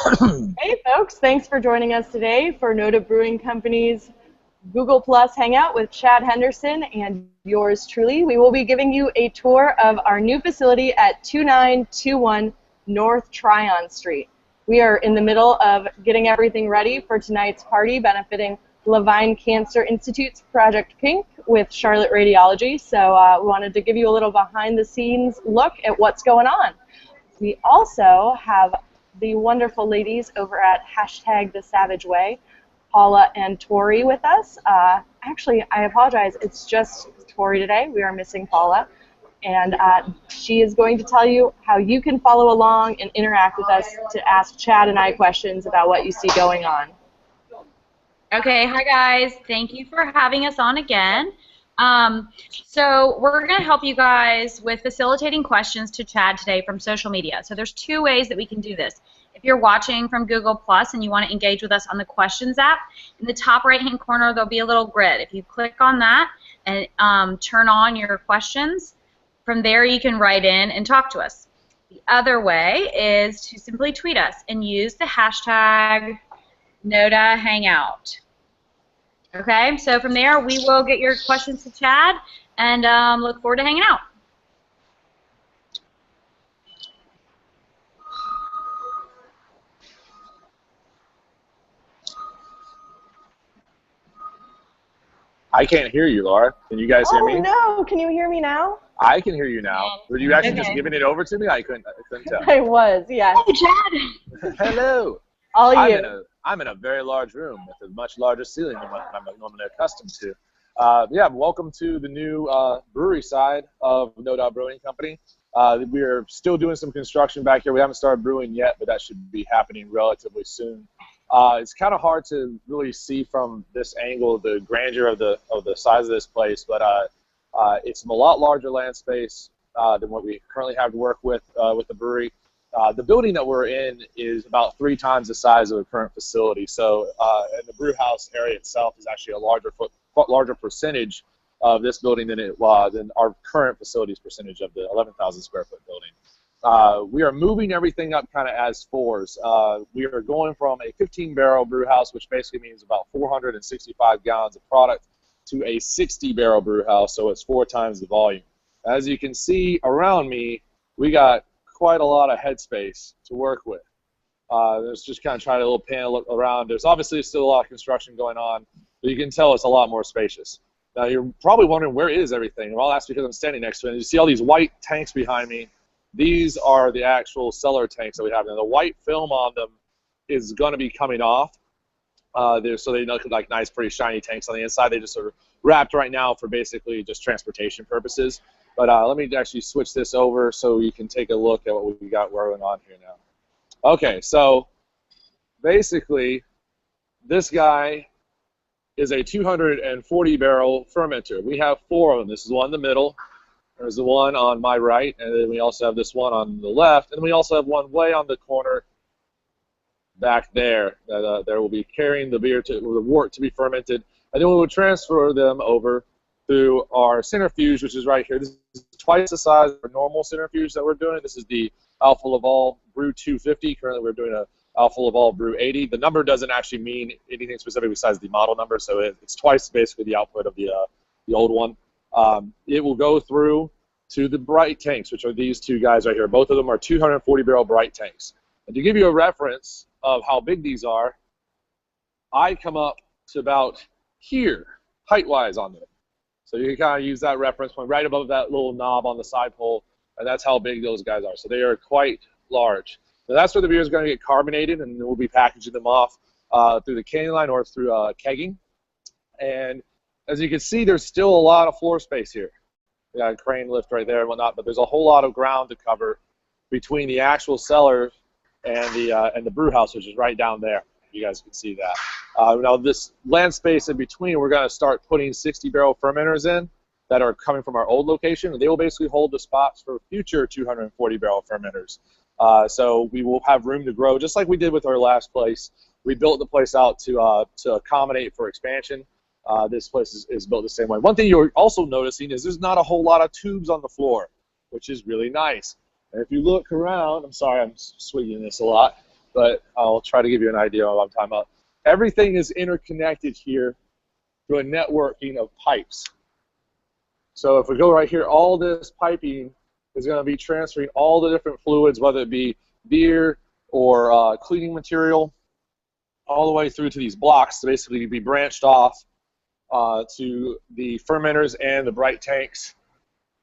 Hey folks, thanks for joining us today for Noda Brewing Company's Google Plus Hangout with Chad Henderson and yours truly. We will be giving you a tour of our new facility at 2921 North Tryon Street. We are in the middle of getting everything ready for tonight's party benefiting Levine Cancer Institute's Project Pink with Charlotte Radiology. So we wanted to give you a little behind the scenes look at what's going on. We also have the wonderful ladies over at #TheSavageWay, Paula and Tori with us. Actually, I apologize, it's just Tori today. We are missing Paula. And she is going to tell you how you can follow along and interact with us to ask Chad and I questions about what you see going on. Okay, hi guys. Thank you for having us on again. So we're going to help you guys with facilitating questions to Chad today from social media. So there's two ways that we can do this. If you're watching from Google Plus and you want to engage with us on the Questions app, in the top right-hand corner there'll be a little grid. If you click on that and turn on your questions, from there you can write in and talk to us. The other way is to simply tweet us and use the hashtag #NodaHangout. Okay, so from there we will get your questions to Chad and look forward to hanging out. I can't hear you, Laura. Can you guys hear me? Oh no, can you hear me now? I can hear you now. Were you actually just giving it over to me? I couldn't tell. I was, yes. Hey, Chad. Hello. All you. I'm in a very large room with a much larger ceiling than what I'm normally accustomed to. Yeah, welcome to the new brewery side of No Brewing Company. We are still doing some construction back here. We haven't started brewing yet, but that should be happening relatively soon. It's kind of hard to really see from this angle the grandeur of the size of this place, but it's a lot larger land space than what we currently have to work with the brewery. The building that we're in is about 3 times the size of the current facility. So, and the Brewhouse area itself is actually a larger percentage of this building than our current facility's percentage of the 11,000 square foot building. We are moving everything up kind of as fours. We are going from a 15-barrel brew house, which basically means about 465 gallons of product, to a 60-barrel brew house, so it's 4 times the volume. As you can see around me, we got quite a lot of headspace to work with. Let's just kind of try to pan around. There's obviously still a lot of construction going on, but you can tell it's a lot more spacious. Now, you're probably wondering, where is everything? Well, that's because I'm standing next to it. And you see all these white tanks behind me. These are the actual cellar tanks that we have. Now, the white film on them is going to be coming off. So they look like nice, pretty shiny tanks on the inside. They just sort of wrapped right now for basically just transportation purposes. But let me actually switch this over so you can take a look at what we got going on here now. Okay, so basically this guy is a 240-barrel fermenter. We have 4 of them. This is one in the middle. There's the one on my right, and then we also have this one on the left, and then we also have one way on the corner back there that will be carrying the beer the wort to be fermented, and then we will transfer them over through our centrifuge, which is right here. This is twice the size of our normal centrifuge that we're doing. This is the Alpha Laval Brew 250. Currently, we're doing a Alpha Laval Brew 80. The number doesn't actually mean anything specific besides the model number, so it's twice basically the output of the old one. It will go through to the bright tanks, which are these 2 guys right here. Both of them are 240-barrel bright tanks. And to give you a reference of how big these are, I come up to about here, height-wise on them. So you can kind of use that reference point right above that little knob on the side pole, and that's how big those guys are. So they are quite large. Now that's where the beer is going to get carbonated, and we'll be packaging them off through the canning line or through kegging. And as you can see, there's still a lot of floor space here. We got a crane lift right there and whatnot, but there's a whole lot of ground to cover between the actual cellar and the brew house, which is right down there. You guys can see that. Now this land space in between, we're going to start putting 60-barrel fermenters in that are coming from our old location, and they will basically hold the spots for future 240-barrel fermenters. So we will have room to grow, just like we did with our last place. We built the place out to accommodate for expansion. This place is built the same way. One thing you're also noticing is there's not a whole lot of tubes on the floor, which is really nice. And if you look around, I'm sorry, I'm swinging this a lot, but I'll try to give you an idea of what I'm talking about. Everything is interconnected here through a networking of pipes. So if we go right here, all this piping is going to be transferring all the different fluids, whether it be beer or cleaning material, all the way through to these blocks to basically be branched off to the fermenters and the bright tanks.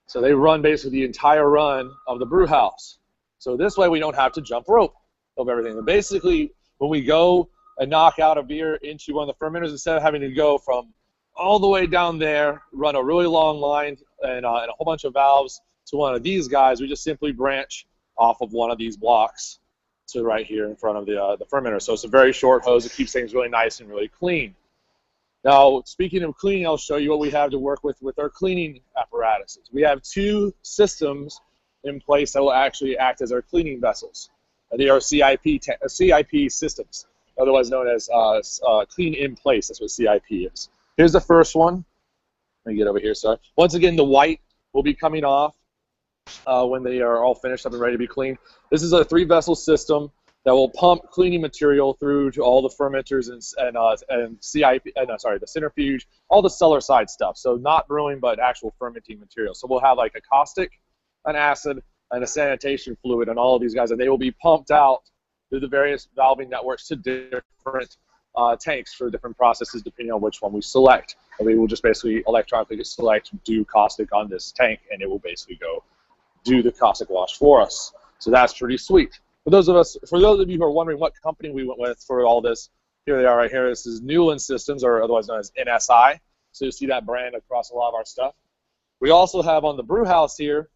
So they run basically the entire run of the brew house. So this way we don't have to jump rope of everything. And basically, when we go and knock out a beer into one of the fermenters, instead of having to go from all the way down there, run a really long line and a whole bunch of valves to one of these guys, we just simply branch off of one of these blocks to right here in front of the fermenter. So it's a very short hose. It keeps things really nice and really clean. Now, speaking of cleaning, I'll show you what we have to work with our cleaning apparatuses. We have two systems in place that will actually act as our cleaning vessels. They are CIP systems, otherwise known as clean in place. That's what CIP is. Here's the first one. Let me get over here, sorry. Once again, the white will be coming off when they are all finished up and ready to be cleaned. This is a 3-vessel system that will pump cleaning material through to all the fermenters and CIP, the centrifuge, all the cellar side stuff. So not brewing, but actual fermenting material. So we'll have like a caustic, an acid, and a sanitation fluid on all of these guys, and they will be pumped out through the various valving networks to different tanks for different processes depending on which one we select. And we will just basically electronically select do caustic on this tank, and it will basically go do the caustic wash for us. So that's pretty sweet. For those of you who are wondering what company we went with for all this, here they are right here. This is Newland Systems, or otherwise known as NSI. So you see that brand across a lot of our stuff. We also have on the Brewhouse here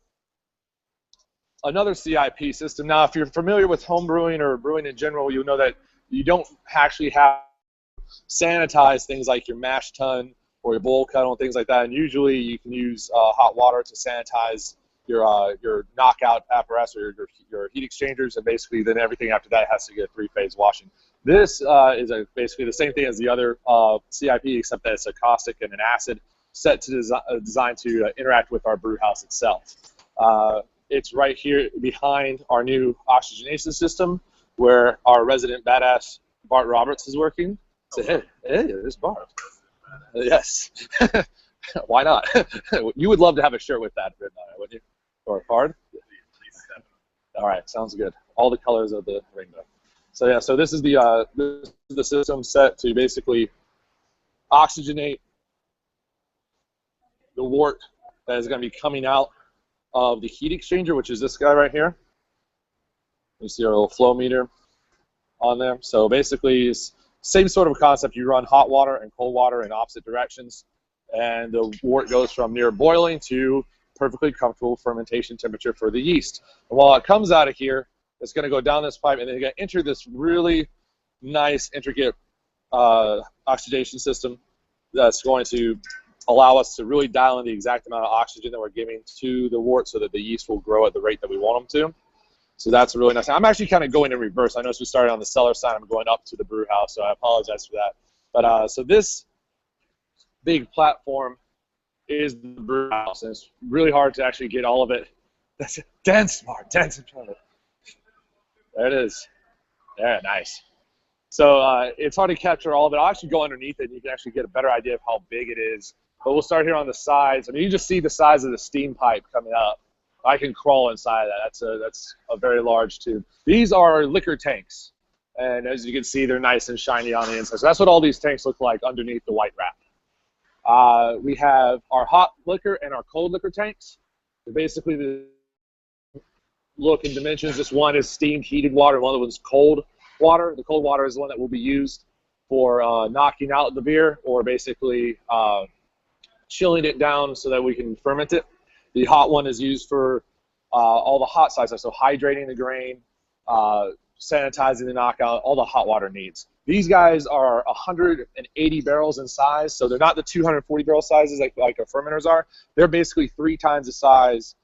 another CIP system. Now, if you're familiar with home brewing or brewing in general, you'll know that you don't actually have to sanitize things like your mash tun or your bowl kettle and things like that. And usually you can use hot water to sanitize your knockout apparatus or your heat exchangers, and basically then everything after that has to get 3-phase washing. This is basically the same thing as the other CIP, except that it's a caustic and an acid set to designed to interact with our brew house itself. It's right here behind our new oxygenation system, where our resident badass Bart Roberts is working. So hey, there's Bart. Yes. Why not? You would love to have a shirt with that written on it, wouldn't you? Or a card? All right, sounds good. All the colors of the rainbow. So yeah, so this is the system set to basically oxygenate the wort that is going to be coming out of the heat exchanger, which is this guy right here. You see our little flow meter on there. So basically, it's same sort of concept. You run hot water and cold water in opposite directions, and the wort goes from near boiling to perfectly comfortable fermentation temperature for the yeast. And while it comes out of here, it's going to go down this pipe, and then you're going to enter this really nice, intricate oxidation system that's going to allow us to really dial in the exact amount of oxygen that we're giving to the wort so that the yeast will grow at the rate that we want them to. So that's really nice. I'm actually kind of going in reverse. I noticed we started on the cellar side. I'm going up to the brew house, so I apologize for that. But so this big platform is the brew house, and it's really hard to actually get all of it. That's dense, Mark, dense. There it is. There, nice. So it's hard to capture all of it. I'll actually go underneath it, and you can actually get a better idea of how big it is. But we'll start here on the sides. I mean, you just see the size of the steam pipe coming up. I can crawl inside of that. That's a very large tube. These are liquor tanks, and as you can see, they're nice and shiny on the inside. So that's what all these tanks look like underneath the white wrap. We have our hot liquor and our cold liquor tanks. They're basically the look and dimensions. This one is steamed heated water, and one of them is cold water. The cold water is the one that will be used for knocking out the beer, or basically chilling it down so that we can ferment it. The hot one is used for all the hot side stuff, so hydrating the grain, sanitizing the knockout, all the hot water needs. These guys are 180 barrels in size, so they're not the 240 barrel sizes like our fermenters are. They're basically 3 times the size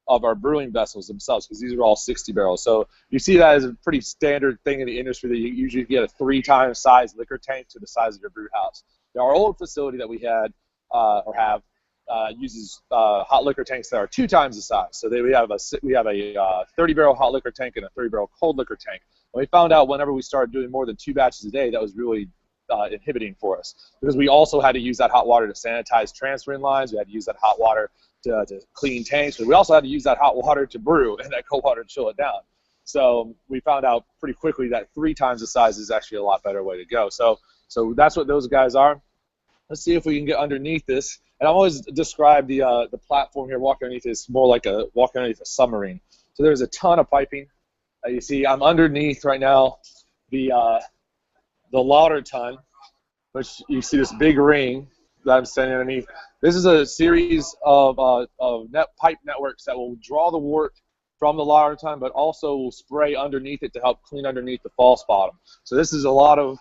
of our brewing vessels themselves, because these are all 60 barrels. So you see that as a pretty standard thing in the industry, that you usually get a 3 times size liquor tank to the size of your brew house. Now, our old facility that we had or have uses hot liquor tanks that are 2 times the size. So we have a 30-barrel hot liquor tank and a 30-barrel cold liquor tank. And we found out whenever we started doing more than 2 batches a day, that was really inhibiting for us, because we also had to use that hot water to sanitize transferring lines. We had to use that hot water to clean tanks, but we also had to use that hot water to brew and that cold water to chill it down. So we found out pretty quickly that 3 times the size is actually a lot better way to go. So that's what those guys are. Let's see if we can get underneath this. And I always describe the platform here, walking underneath, is more like walking underneath a submarine. So there's a ton of piping. You see, I'm underneath right now the lauter ton, which you see this big ring that I'm standing underneath. This is a series of pipe networks that will draw the wort from the lauter ton, but also will spray underneath it to help clean underneath the false bottom. So this is a lot of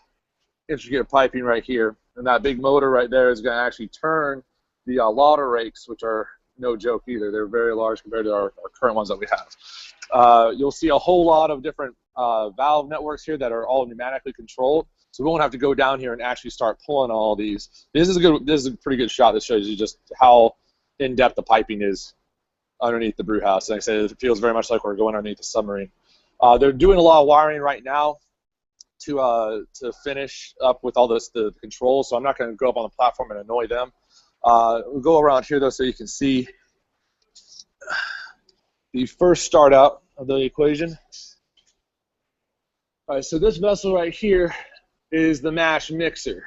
intricate piping right here, and that big motor right there is going to actually turn the lauter rakes, which are no joke either. They're very large compared to our current ones that we have. You'll see a whole lot of different valve networks here that are all pneumatically controlled, so we won't have to go down here and actually start pulling all these. This is a pretty good shot that shows you just how in-depth the piping is underneath the brew house. Like I said, it feels very much like we're going underneath the submarine. They're doing a lot of wiring right now to finish up with all the controls, so I'm not going to go up on the platform and annoy them. We'll go around here though so you can see the first start out of the equation. All right, so this vessel right here is the mash mixer.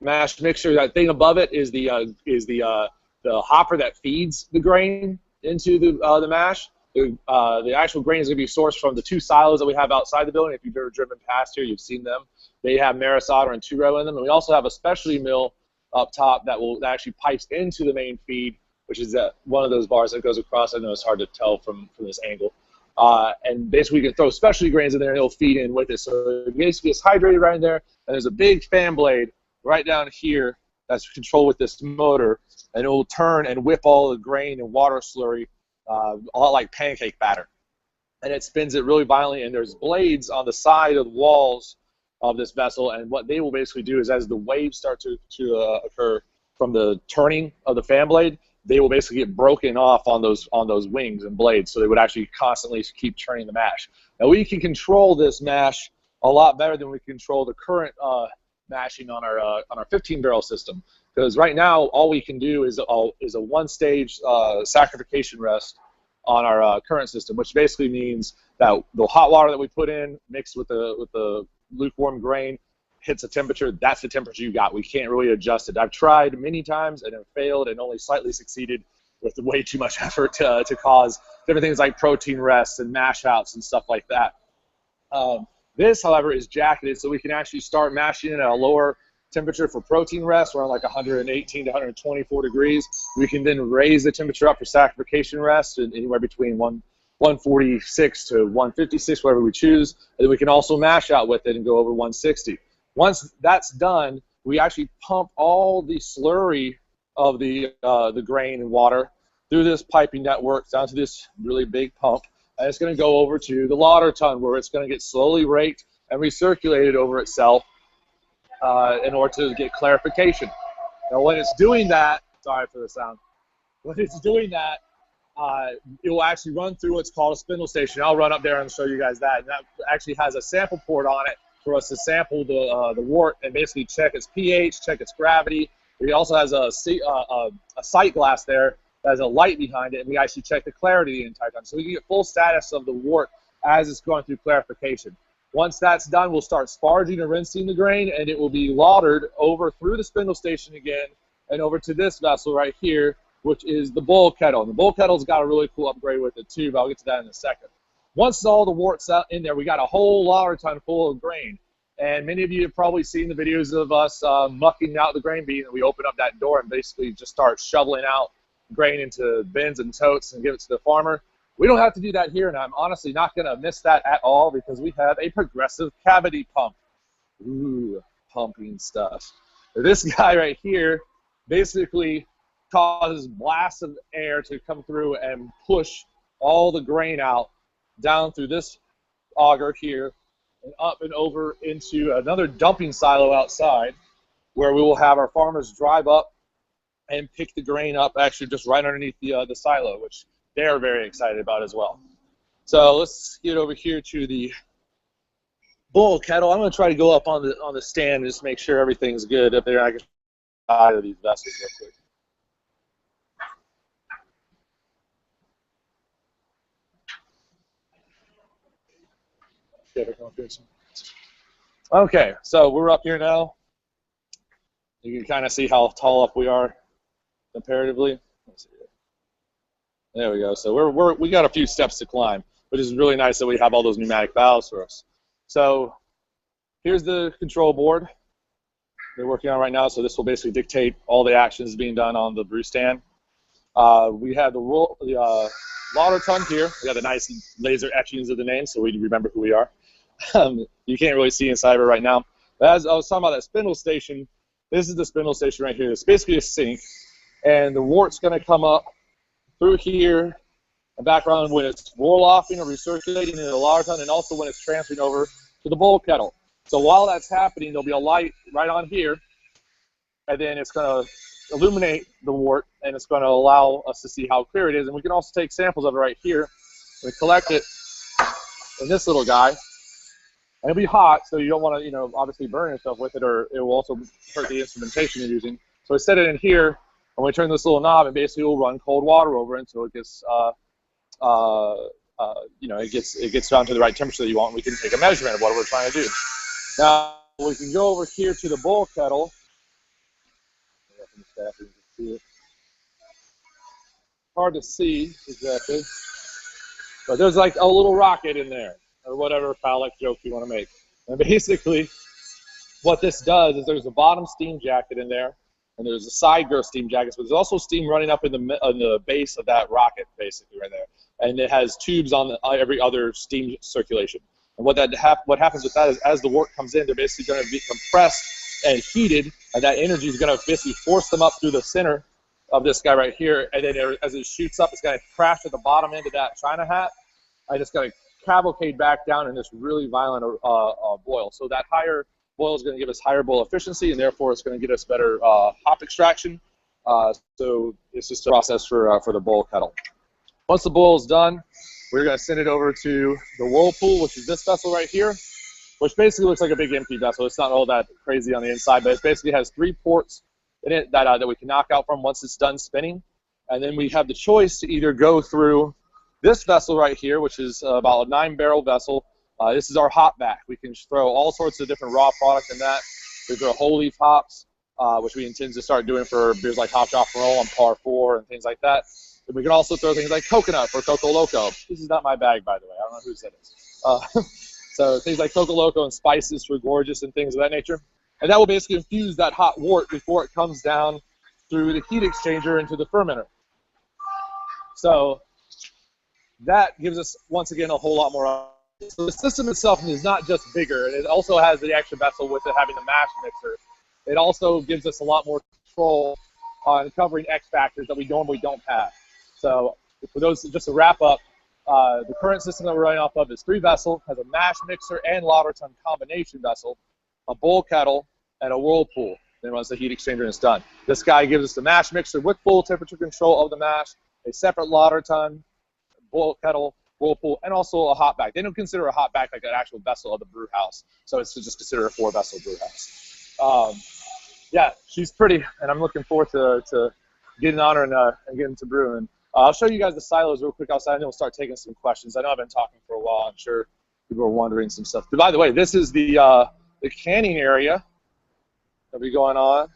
Mash mixer, that thing above it is the hopper that feeds the grain into the mash. The actual grain is going to be sourced from the 2 silos that we have outside the building. If you've ever driven past here, you've seen them. They have Maris solder and 2-row in them. And we also have a specialty mill up top that actually pipes into the main feed, which is one of those bars that goes across. I know it's hard to tell from this angle. And basically, you can throw specialty grains in there, and it'll feed in with it. So it basically gets hydrated right in there. And there's a big fan blade right down here that's controlled with this motor, and it will turn and whip all the grain and water slurry a lot like pancake batter. And it spins it really violently, and there's blades on the side of the walls of this vessel, and what they will basically do is, as the waves start to occur from the turning of the fan blade, they will basically get broken off on those wings and blades, so they would actually constantly keep churning the mash. Now we can control this mash a lot better than we control the current mashing on our 15-barrel system, because right now all we can do is a 1-stage saccharification rest on our current system, which basically means that the hot water that we put in mixed with the lukewarm grain hits a temperature. That's the temperature you got. We can't really adjust it. I've tried many times and have failed and only slightly succeeded with way too much effort to cause different things like protein rests and mash outs and stuff like that. This, however, is jacketed, so we can actually start mashing it at a lower temperature for protein rest, around like 118 to 124 degrees. We can then raise the temperature up for saccharification rest, anywhere between 146 to 156, whatever we choose. And then we can also mash out with it and go over 160. Once that's done, we actually pump all the slurry of the grain and water through this piping network down to this really big pump, and it's going to go over to the lauter tun, where it's going to get slowly raked and recirculated over itself in order to get clarification. Now, when it's doing that, sorry for the sound, when it's doing that, it will actually run through what's called a spindle station. I'll run up there and show you guys that. And that actually has a sample port on it for us to sample the wort and basically check its pH, check its gravity. It also has a sight glass there that has a light behind it, and we actually check the clarity the entire time. So we can get full status of the wort as it's going through clarification. Once that's done, we'll start sparging and rinsing the grain, and it will be lautered over through the spindle station again and over to this vessel right here, which is the bowl kettle. And the bowl kettle's got a really cool upgrade with it too, but I'll get to that in a second. Once all the wort's out in there, we got a whole lauter ton full of grain. And many of you have probably seen the videos of us mucking out the grain bean, and we open up that door and basically just start shoveling out grain into bins and totes and give it to the farmer. We don't have to do that here, and I'm honestly not going to miss that at all because we have a progressive cavity pump. Ooh, pumping stuff. This guy right here basically causes blasts of air to come through and push all the grain out down through this auger here and up and over into another dumping silo outside, where we will have our farmers drive up and pick the grain up actually just right underneath the silo, which they're very excited about as well. So let's get over here to the bowl kettle. I'm going to try to go up on the stand and just make sure everything's good up there. I can out of these vessels real quick. Okay, so we're up here now. You can kind of see how tall up we are comparatively. Let's see here. There we go. So we got a few steps to climb, which is really nice that we have all those pneumatic valves for us. So here's the control board they're working on right now. So this will basically dictate all the actions being done on the brew stand. We have the lauter ton here. We got the nice laser etchings of the name, so we remember who we are. You can't really see inside of it right now. But as I was talking about that spindle station, this is the spindle station right here. It's basically a sink, and the wort's going to come up through here and back around when it's roll-offing or recirculating in the lauter ton, and also when it's transferring over to the bowl kettle. So while that's happening, there'll be a light right on here, and then it's going to illuminate the wort, and it's going to allow us to see how clear it is. And we can also take samples of it right here. We collect it in this little guy. And it'll be hot, so you don't want to, obviously burn yourself with it, or it will also hurt the instrumentation you're using. So we set it in here, and we turn this little knob, and basically we'll run cold water over it until it gets, it gets down to the right temperature that you want. And we can take a measurement of what we're trying to do. Now we can go over here to the bowl kettle. Hard to see exactly, but there's like a little rocket in there, or whatever phallic joke you want to make. And basically, what this does is there's a bottom steam jacket in there, and there's a side girth steam jackets, but there's also steam running up in the base of that rocket, basically right there. And it has tubes on every other steam circulation. And what happens with that is as the wort comes in, they're basically going to be compressed and heated, and that energy is going to basically force them up through the center of this guy right here, and then as it shoots up, it's going to crash at the bottom end of that China hat, and it's going to cavalcade back down in this really violent boil. So that higher boil is going to give us higher boil efficiency, and therefore it's going to get us better hop extraction. So it's just a process for the bowl kettle. Once the boil is done, we're going to send it over to the whirlpool, which is this vessel right here, which basically looks like a big empty vessel. It's not all that crazy on the inside, but it basically has 3 ports in it that we can knock out from once it's done spinning. And then we have the choice to either go through this vessel right here, which is about a 9-barrel vessel. This is our hop back. We can throw all sorts of different raw product in that. We throw whole leaf hops, which we intend to start doing for beers like Hop Drop and Roll on Par 4 and things like that. And we can also throw things like coconut for Coco Loco. This is not my bag, by the way. I don't know whose that is. So things like Coco Loco and spices for Gorgeous and things of that nature. And that will basically infuse that hot wort before it comes down through the heat exchanger into the fermenter. So that gives us, once again, a whole lot more. So the system itself is not just bigger, and it also has the extra vessel with it having the mash mixer. It also gives us a lot more control on covering X factors that we normally don't have. So for those, just to wrap up, the current system that we're running off of is 3 vessel, has a mash mixer and lauter ton combination vessel, a bowl kettle, and a whirlpool. Then runs the heat exchanger and it's done. This guy gives us the mash mixer with full temperature control of the mash, a separate lauter ton, bowl kettle, whirlpool, and also a hot back. They don't consider a hot back like an actual vessel of the brew house, so it's just considered a 4-vessel brew house. Yeah, she's pretty, and I'm looking forward to getting on her and getting to brewing. I'll show you guys the silos real quick outside, and then we'll start taking some questions. I know I've been talking for a while. I'm sure people are wondering some stuff. But by the way, this is the canning area that'll be going on.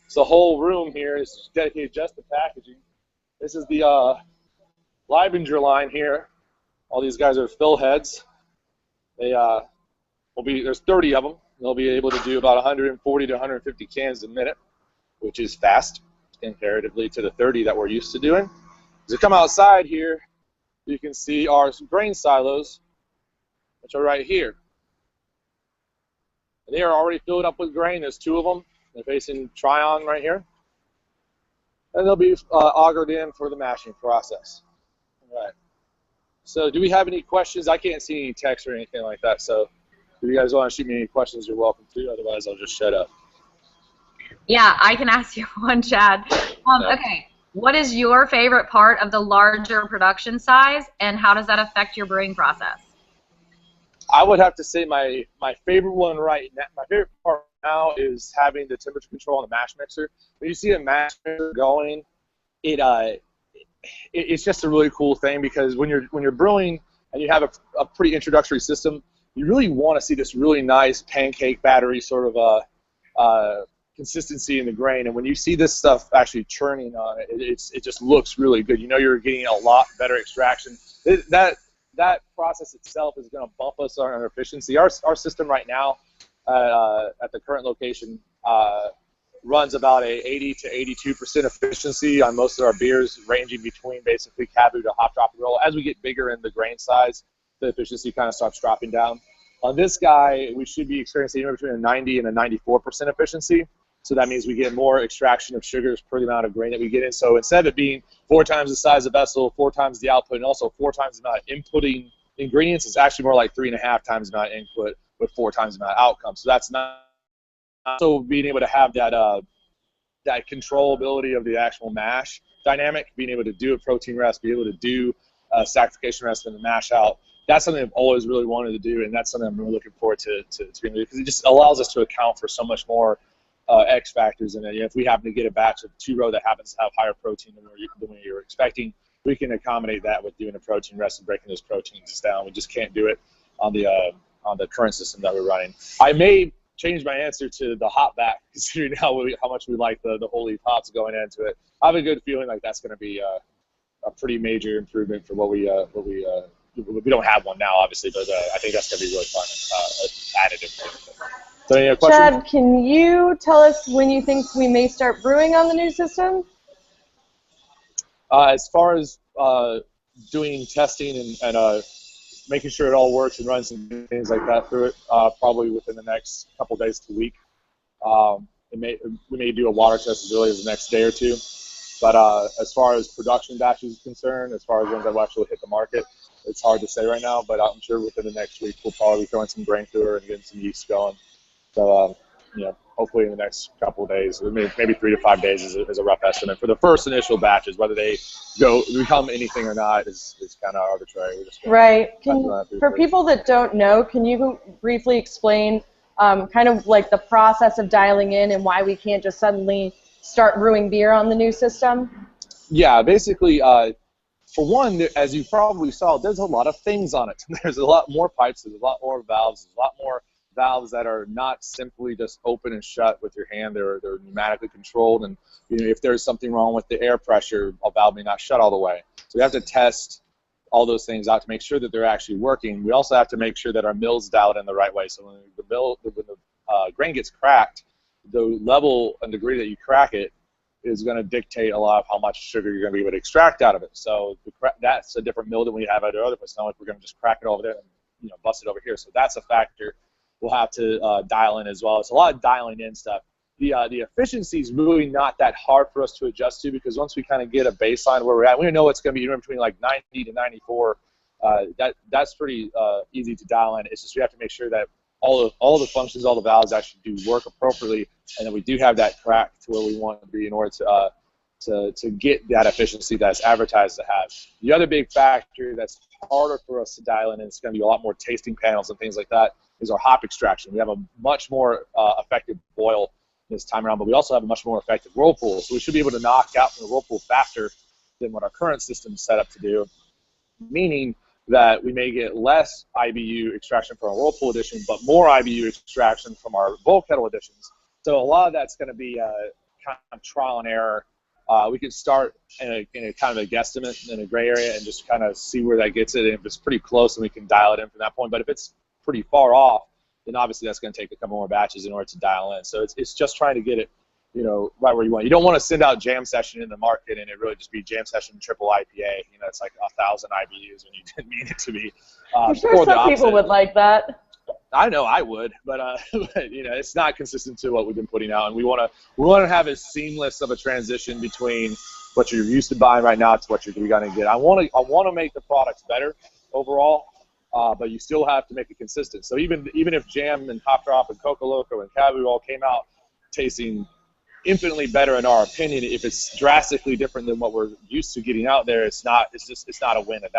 So the whole room here is dedicated just to packaging. This is the Leibinger line here. All these guys are fill heads. They there's 30 of them. They'll be able to do about 140 to 150 cans a minute, which is fast comparatively to the 30 that we're used to doing. As you come outside here, you can see our grain silos, which are right here. And they are already filled up with grain. There's 2 of them. They're facing Tryon right here. And they'll be augered in for the mashing process. All right. So do we have any questions? I can't see any text or anything like that. So if you guys want to shoot me any questions, you're welcome to. Otherwise, I'll just shut up. Yeah, I can ask you one, Chad. Okay, what is your favorite part of the larger production size, and how does that affect your brewing process? I would have to say my favorite one right now, my favorite part now is having the temperature control on the mash mixer. When you see a mash mixer going, it it's just a really cool thing because when you're brewing and you have a pretty introductory system, you really want to see this really nice pancake battery sort of consistency in the grain. And when you see this stuff actually churning on it, it just looks really good. You know you're getting a lot better extraction. That process itself is going to bump us on our efficiency. Our system right now at the current location runs about a 80 to 82% efficiency on most of our beers, ranging between basically Cabu to hop, drop, and roll. As we get bigger in the grain size, the efficiency kind of starts dropping down. On this guy, we should be experiencing anywhere between a 90 and a 94% efficiency. So that means we get more extraction of sugars per the amount of grain that we get in. So instead of it being 4 times the size of vessel, 4 times the output, and also 4 times the amount of inputting ingredients, it's actually more like 3.5 times the amount of input with 4 times the amount of outcome. So that's not so being able to have that controllability of the actual mash dynamic, being able to do a protein rest, be able to do a saccharification rest and the mash out. That's something I've always really wanted to do, and that's something I'm really looking forward to being able to do because it just allows us to account for so much more X factors in it. If we happen to get a batch of 2-row that happens to have higher protein than we were expecting, we can accommodate that with doing a protein rest and breaking those proteins down. We just can't do it on the current system that we're running. I may change my answer to the hop back, considering how much we like the whole leaf hops going into it. I have a good feeling like that's going to be a pretty major improvement for what we don't have one now, obviously, but I think that's going to be really fun additive. So any questions? Chad, can you tell us when you think we may start brewing on the new system? As far as doing testing and making sure it all works and running some things like that through it, probably within the next couple days to a week. We may do a water test as early as the next day or two. But as far as production batches is concerned, as far as ones that will actually hit the market, it's hard to say right now. But I'm sure within the next week we'll probably be throwing some grain through it and getting some yeast going. So hopefully in the next couple of days, maybe 3 to 5 days is a rough estimate for the first initial batches. Whether they become anything or not is kind of arbitrary. Right. For people that don't know, can you briefly explain kind of like the process of dialing in and why we can't just suddenly start brewing beer on the new system? Yeah, basically, for one, as you probably saw, there's a lot of things on it. There's a lot more pipes, there's a lot more valves, there's a lot more valves that are not simply just open and shut with your hand. They're pneumatically controlled, and if there's something wrong with the air pressure, a valve may not shut all the way. So we have to test all those things out to make sure that they're actually working. We also have to make sure that our mill's dialed in the right way. So when the grain gets cracked, the level and degree that you crack it is going to dictate a lot of how much sugar you're going to be able to extract out of it. So that's a different mill than we have at our other place. It's not like we're going to just crack it over there and bust it over here. So that's a factor we'll have to dial in as well. It's a lot of dialing in stuff. The efficiency is really not that hard for us to adjust to because once we kind of get a baseline where we're at, we know it's going to be between like 90 to 94. That's pretty easy to dial in. It's just we have to make sure that all the functions, all the valves actually do work appropriately, and then we do have that crack to where we want to be in order to get that efficiency that's advertised to have. The other big factor that's harder for us to dial in, and it's going to be a lot more tasting panels and things like that, is our hop extraction. We have a much more effective boil this time around, but we also have a much more effective whirlpool. So we should be able to knock out from the whirlpool faster than what our current system is set up to do, meaning that we may get less IBU extraction from our whirlpool edition, but more IBU extraction from our bowl kettle editions. So a lot of that's going to be kind of trial and error. We could start in a kind of a guesstimate in a gray area and just kind of see where that gets it. And if it's pretty close, then we can dial it in from that point. But if it's pretty far off, then obviously that's going to take a couple more batches in order to dial in. So it's just trying to get it, right where you want. You don't want to send out jam session in the market and it really just be jam session triple IPA. It's like 1,000 IBUs when you didn't mean it to be. I'm sure some people would like that. I know I would, but it's not consistent to what we've been putting out, and we want to have as seamless of a transition between what you're used to buying right now to what you're going to get. I want to make the products better overall, but you still have to make it consistent. So even if Jam and Hop Drop and Coco Loco and Cabu all came out tasting infinitely better in our opinion. If it's drastically different than what we're used to getting out there, it's not a win in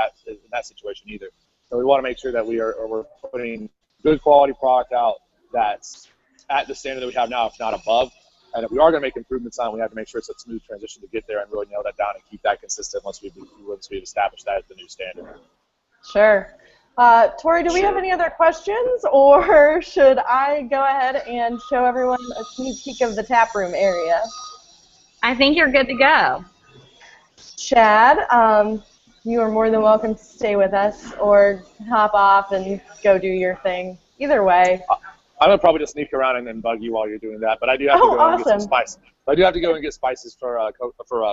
that situation either. So we want to make sure that we're putting good quality product out that's at the standard that we have now, if not above. And if we are going to make improvements on it, we have to make sure it's a smooth transition to get there and really nail that down and keep that consistent once we've established that as the new standard. Sure. Tori, do we have any other questions, or should I go ahead and show everyone a sneak peek of the taproom area? I think you're good to go. Chad, you are more than welcome to stay with us or hop off and go do your thing. Either way. I'm going to probably just sneak around and then bug you while you're doing that, but I do have to go and get some spices. I do have to go and get spices for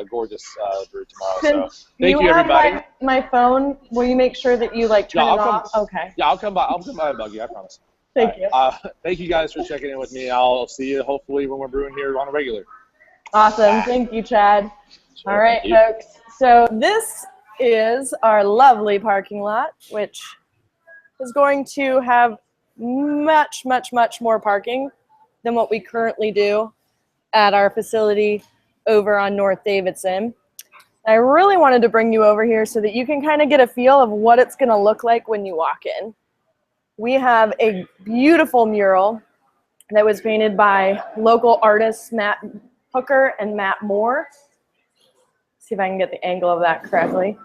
Gorgeous Brew tomorrow. So thank you, everybody. My phone. Will you make sure that you like turn it off? Okay. Yeah, I'll come by and bug you. I promise. Thank you. Thank you guys for checking in with me. I'll see you hopefully when we're brewing here on a regular. Awesome. Thank you, Chad. Sure, all right, folks. So this is our lovely parking lot, which is going to have much, much, much more parking than what we currently do at our facility over on North Davidson. I really wanted to bring you over here so that you can kind of get a feel of what it's going to look like when you walk in. We have a beautiful mural that was painted by local artists Matt Hooker and Matt Moore. See if I can get the angle of that correctly.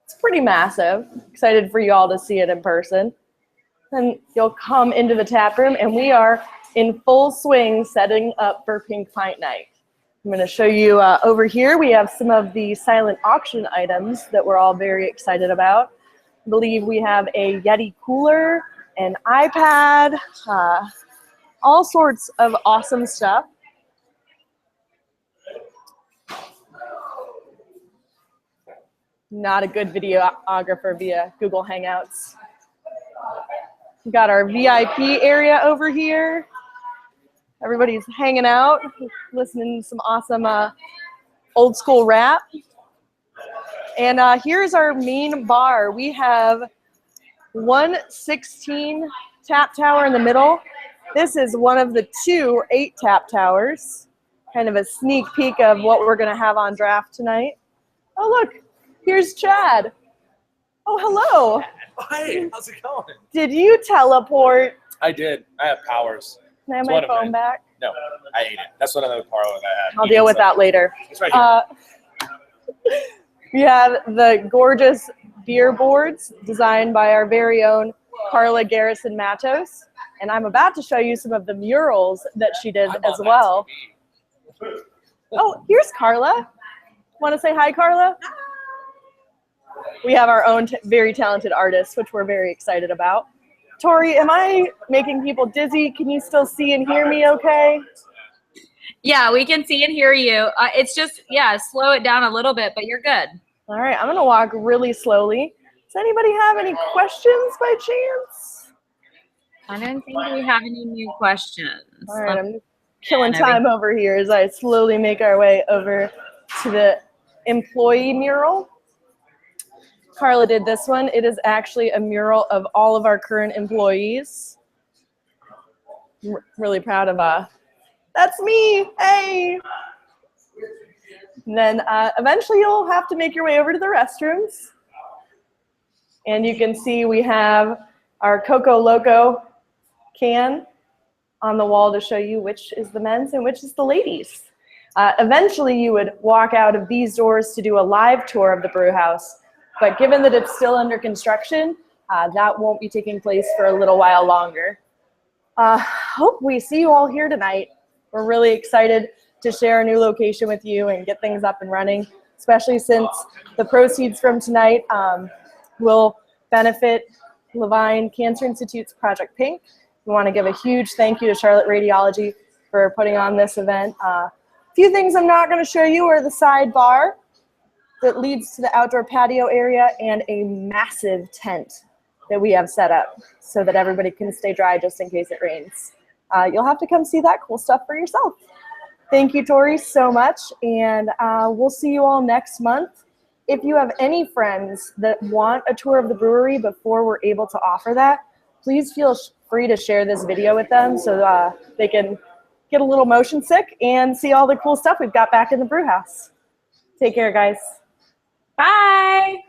It's pretty massive. Excited for you all to see it in person. And you'll come into the tap room, and we are in full swing setting up for Pink Pint Night. I'm going to show you over here. We have some of the silent auction items that we're all very excited about. I believe we have a Yeti cooler, an iPad, all sorts of awesome stuff. Not a good videographer via Google Hangouts. We got our VIP area over here. Everybody's hanging out, listening to some awesome old school rap. And here's our main bar. We have 116 tap tower in the middle. This is one of the 2 8 tap towers. Kind of a sneak peek of what we're going to have on draft tonight. Oh, look, here's Chad. Oh, hello. Oh, hey, how's it going? Did you teleport? I did. I have powers. Can I have my phone back? No, I ate it. That's what another power I had. I'll deal with that later. It's right here. We have the gorgeous beer boards designed by our very own Carla Garrison Matos. And I'm about to show you some of the murals that she did as well. Oh, here's Carla. Want to say hi, Carla? We have our own very talented artists, which we're very excited about. Tori, am I making people dizzy? Can you still see and hear me okay? Yeah, we can see and hear you. It's just, slow it down a little bit, but you're good. All right, I'm going to walk really slowly. Does anybody have any questions by chance? I don't think we have any new questions. All right, I'm killing time over here as I slowly make our way over to the employee mural. Carla did this one. It is actually a mural of all of our current employees. I'm really proud of that's me, hey! And then eventually you'll have to make your way over to the restrooms. And you can see we have our Coco Loco can on the wall to show you which is the men's and which is the ladies. Eventually you would walk out of these doors to do a live tour of the brew house. But given that it's still under construction, that won't be taking place for a little while longer. Hope we see you all here tonight. We're really excited to share a new location with you and get things up and running, especially since the proceeds from tonight will benefit Levine Cancer Institute's Project Pink. We want to give a huge thank you to Charlotte Radiology for putting on this event. A few things I'm not going to show you are the sidebar that leads to the outdoor patio area and a massive tent that we have set up so that everybody can stay dry just in case it rains. You'll have to come see that cool stuff for yourself. Thank you, Tori, so much, and we'll see you all next month. If you have any friends that want a tour of the brewery before we're able to offer that, please feel free to share this video with them so they can get a little motion sick, and see all the cool stuff we've got back in the brew house. Take care, guys. Bye.